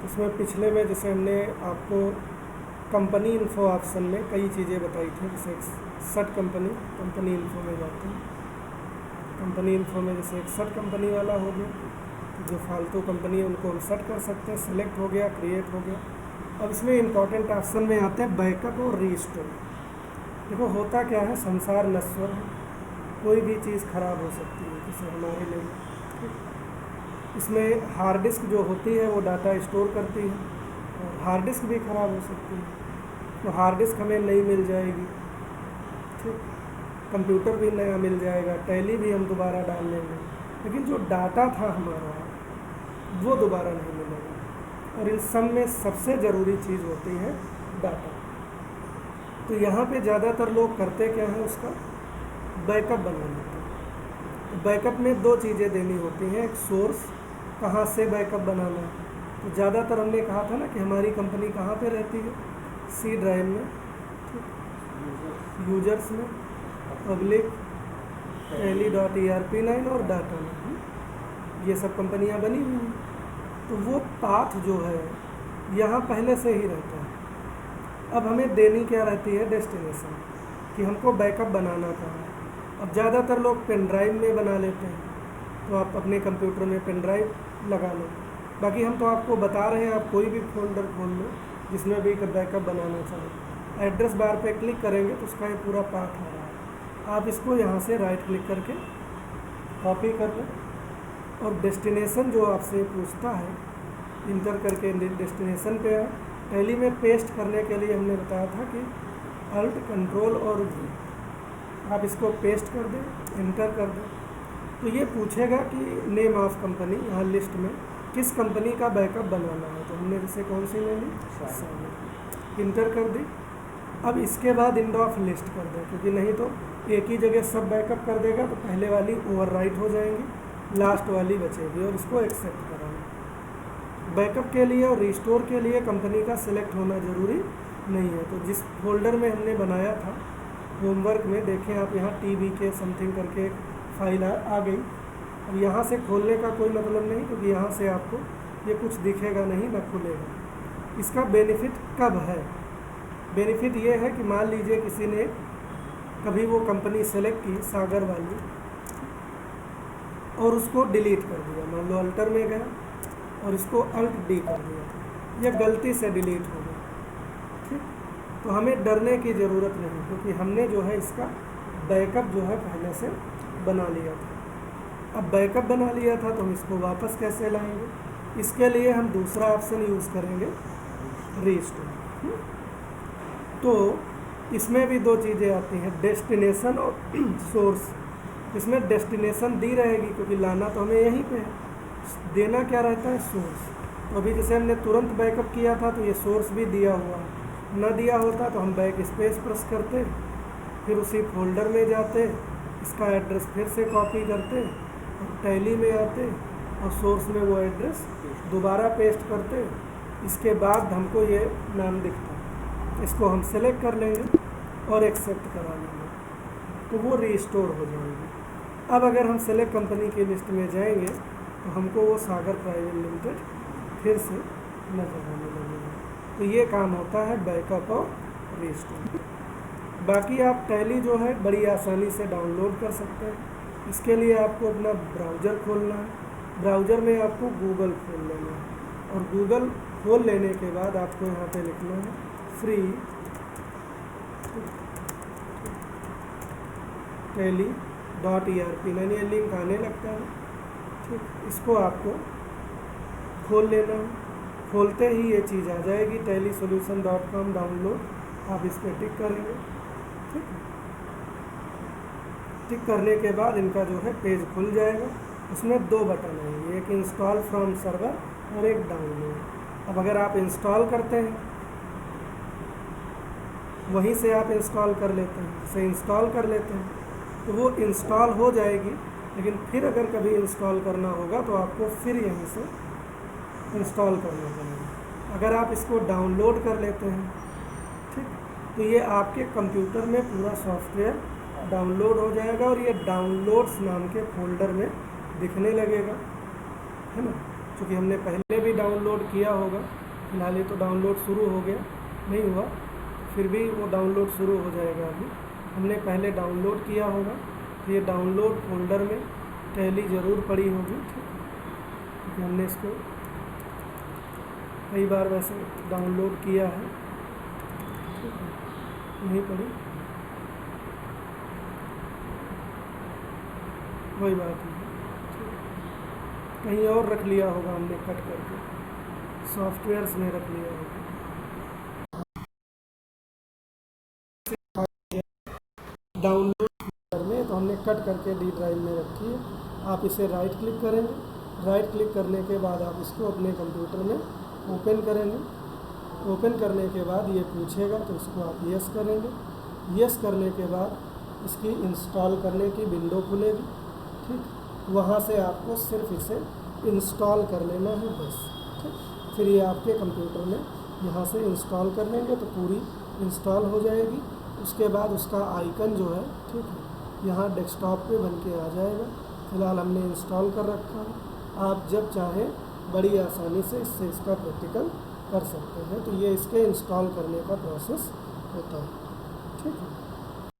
इसमें पिछले में जैसे हमने आपको कंपनी इन्फो ऑप्शन में कई चीज़ें बताई थी, जैसे सेट कंपनी इन्फो में जाते हैं। कंपनी इन्फो में जैसे एक सेट कंपनी वाला हो गया, तो जो फालतू कंपनी है उनको हम सेट कर सकते हैं, सिलेक्ट हो गया, क्रिएट हो गया। अब इसमें इंपॉर्टेंट ऑप्शन में आते हैं बैकअप और रीस्टोर। देखो होता क्या है, संसार नश्वर है, कोई भी चीज़ ख़राब हो सकती है, जैसे हमारे लिए इसमें हार्ड डिस्क जो होती है वो डाटा स्टोर करती है, और हार्ड डिस्क भी ख़राब हो सकती है, तो हार्ड डिस्क हमें नई मिल जाएगी, ठीक। कंप्यूटर भी नया मिल जाएगा, टैली भी हम दोबारा डाल लेंगे, लेकिन जो डाटा था हमारा वो दोबारा नहीं मिलेगा। और इन सब में सबसे ज़रूरी चीज़ होती है डाटा। तो यहाँ पे ज़्यादातर लोग करते क्या हैं, उसका बैकअप बना लेते हैं। तो बैकअप में दो चीज़ें देनी होती हैं, एक सोर्स, कहाँ से बैकअप बनाना है। तो ज़्यादातर हमने कहा था ना कि हमारी कंपनी कहाँ पे रहती है, सी ड्राइव में, यूजर्स में, पब्लिक, tally.erp9 और डाटा में, ये सब कंपनियां बनी हुई हैं। तो वो पाथ जो है यहाँ पहले से ही रहता है। अब हमें देनी क्या रहती है, डेस्टिनेशन, कि हमको बैकअप बनाना कहाँ है। अब ज़्यादातर लोग पेन ड्राइव में बना लेते हैं, तो आप अपने कंप्यूटर में पेन ड्राइव लगा लो। बाकी हम तो आपको बता रहे हैं, आप कोई भी फोल्डर खोल लो जिसमें भी बैकअप बनाना चाहें, एड्रेस बार पे क्लिक करेंगे तो उसका ये पूरा पाथ आ रहा है। आप इसको यहाँ से राइट क्लिक करके कॉपी कर लें, और डेस्टिनेशन जो आपसे पूछता है, इंटर करके डेस्टिनेशन पे है। टैली में पेस्ट करने के लिए हमने बताया था कि अल्ट कंट्रोल और V, आप इसको पेस्ट कर दें, इंटर कर दें, तो ये पूछेगा कि नेम ऑफ कंपनी, यहाँ लिस्ट में किस कंपनी का बैकअप बनाना है। तो हमने जैसे कौन सी ले ली, इंटर कर दी। अब इसके बाद इंड ऑफ लिस्ट कर दें, क्योंकि नहीं तो एक ही जगह सब बैकअप कर देगा, तो पहले वाली ओवरराइट हो जाएंगी, लास्ट वाली बचेगी, और इसको एक्सेप्ट कराना। बैकअप के लिए और रिस्टोर के लिए कंपनी का सिलेक्ट होना ज़रूरी नहीं है। तो जिस फोल्डर में हमने बनाया था होमवर्क में, देखें आप यहाँ TBK समथिंग करके एक फाइल आ गई। अब यहाँ से खोलने का कोई मतलब नहीं, क्योंकि यहाँ से आपको ये कुछ दिखेगा नहीं, ना खुलेगा। इसका बेनिफिट कब है, बेनिफिट ये है कि मान लीजिए किसी ने कभी वो कंपनी सेलेक्ट की, सागर वाली, और उसको डिलीट कर दिया, मान लो अल्टर में गया और इसको Alt D कर दिया, यह गलती से डिलीट हो गया, ठीक। तो हमें डरने की ज़रूरत नहीं, क्योंकि हमने जो है इसका बैकअप जो है पहले से बना लिया था। अब बैकअप बना लिया था तो हम इसको वापस कैसे लाएंगे, इसके लिए हम दूसरा ऑप्शन यूज़ करेंगे, रीस्टोर। तो इसमें भी दो चीज़ें आती हैं, डेस्टिनेशन और सोर्स। इसमें डेस्टिनेशन दी रहेगी, क्योंकि लाना तो हमें यहीं पे है, देना क्या रहता है, सोर्स। तो अभी जैसे हमने तुरंत बैकअप किया था तो ये सोर्स भी दिया हुआ है, ना दिया होता तो हम बैक स्पेस प्रेस करते, फिर उसी फोल्डर में जाते, इसका एड्रेस फिर से कॉपी करते, और टैली में आते, और सोर्स में वो एड्रेस दोबारा पेस्ट करते। इसके बाद हमको ये नाम दिखता है, इसको हम सेलेक्ट कर लेंगे और एक्सेप्ट करा लेंगे, तो वो रीस्टोर हो जाएगी। अब अगर हम सेलेक्ट कंपनी की लिस्ट में जाएंगे तो हमको वो सागर प्राइवेट लिमिटेड फिर से नजर आने लगेगा। तो ये काम होता है बैकअप और रीस्टोर। बाकी आप टैली जो है बड़ी आसानी से डाउनलोड कर सकते हैं। इसके लिए आपको अपना ब्राउज़र खोलना है, ब्राउज़र में आपको गूगल खोल लेना है, और गूगल खोल लेने के बाद आपको यहाँ पे लिखना है फ्री tally.erp9, ये लिंक आने लगता है, ठीक। इसको आपको खोल लेना है, खोलते ही ये चीज़ आ जाएगी, tallysolution.com डाउनलोड, आप इस पर टिक करेंगे, ठीक। टिक करने के बाद इनका जो है पेज खुल जाएगा। उसमें दो बटन आएंगे, एक इंस्टॉल फ्रॉम सर्वर और एक डाउनलोड। अब अगर आप इंस्टॉल करते हैं, वहीं से आप इंस्टॉल कर लेते हैं, जैसे इंस्टॉल कर लेते हैं तो वो इंस्टॉल हो जाएगी, लेकिन फिर अगर कभी इंस्टॉल करना होगा तो आपको फिर यहीं से इंस्टॉल करना पड़ेगा। अगर आप इसको डाउनलोड कर लेते हैं, ठीक, तो ये आपके कंप्यूटर में पूरा सॉफ्टवेयर डाउनलोड हो जाएगा, और ये डाउनलोड्स नाम के फोल्डर में दिखने लगेगा, है ना। क्योंकि हमने पहले भी डाउनलोड किया होगा, फिलहाल ये तो डाउनलोड शुरू हो गया, नहीं हुआ फिर भी वो डाउनलोड शुरू हो जाएगा। अभी हमने पहले डाउनलोड किया होगा, तो ये डाउनलोड फोल्डर में टैली ज़रूर पड़ी होगी, क्योंकि हमने इसको कई बार वैसे डाउनलोड किया है, नहीं पड़ी वही बात है, कहीं और रख लिया होगा हमने कट करके, सॉफ्टवेयर्स में रख लिया होगा। डाउनलोड करने तो हमने कट करके डी ड्राइव में रखी है। आप इसे राइट क्लिक करेंगे, राइट क्लिक करने के बाद आप इसको अपने कंप्यूटर में ओपन करेंगे। ओपन करने के बाद ये पूछेगा तो इसको आप यस करेंगे। यस करने के बाद इसकी इंस्टॉल करने की विंडो खुलेगी, ठीक, वहाँ से आपको सिर्फ इसे इंस्टॉल कर लेना है बस, ठीक। फिर ये आपके कंप्यूटर में यहाँ से इंस्टॉल कर लेंगे तो पूरी इंस्टॉल हो जाएगी। उसके बाद उसका आइकन जो है, ठीक है, यहाँ डेस्कटॉप पे बन के आ जाएगा। फ़िलहाल हमने इंस्टॉल कर रखा है। आप जब चाहें बड़ी आसानी से इससे इसका प्रैक्टिकल कर सकते हैं। तो ये इसके इंस्टॉल करने का प्रोसेस होता है, ठीक है।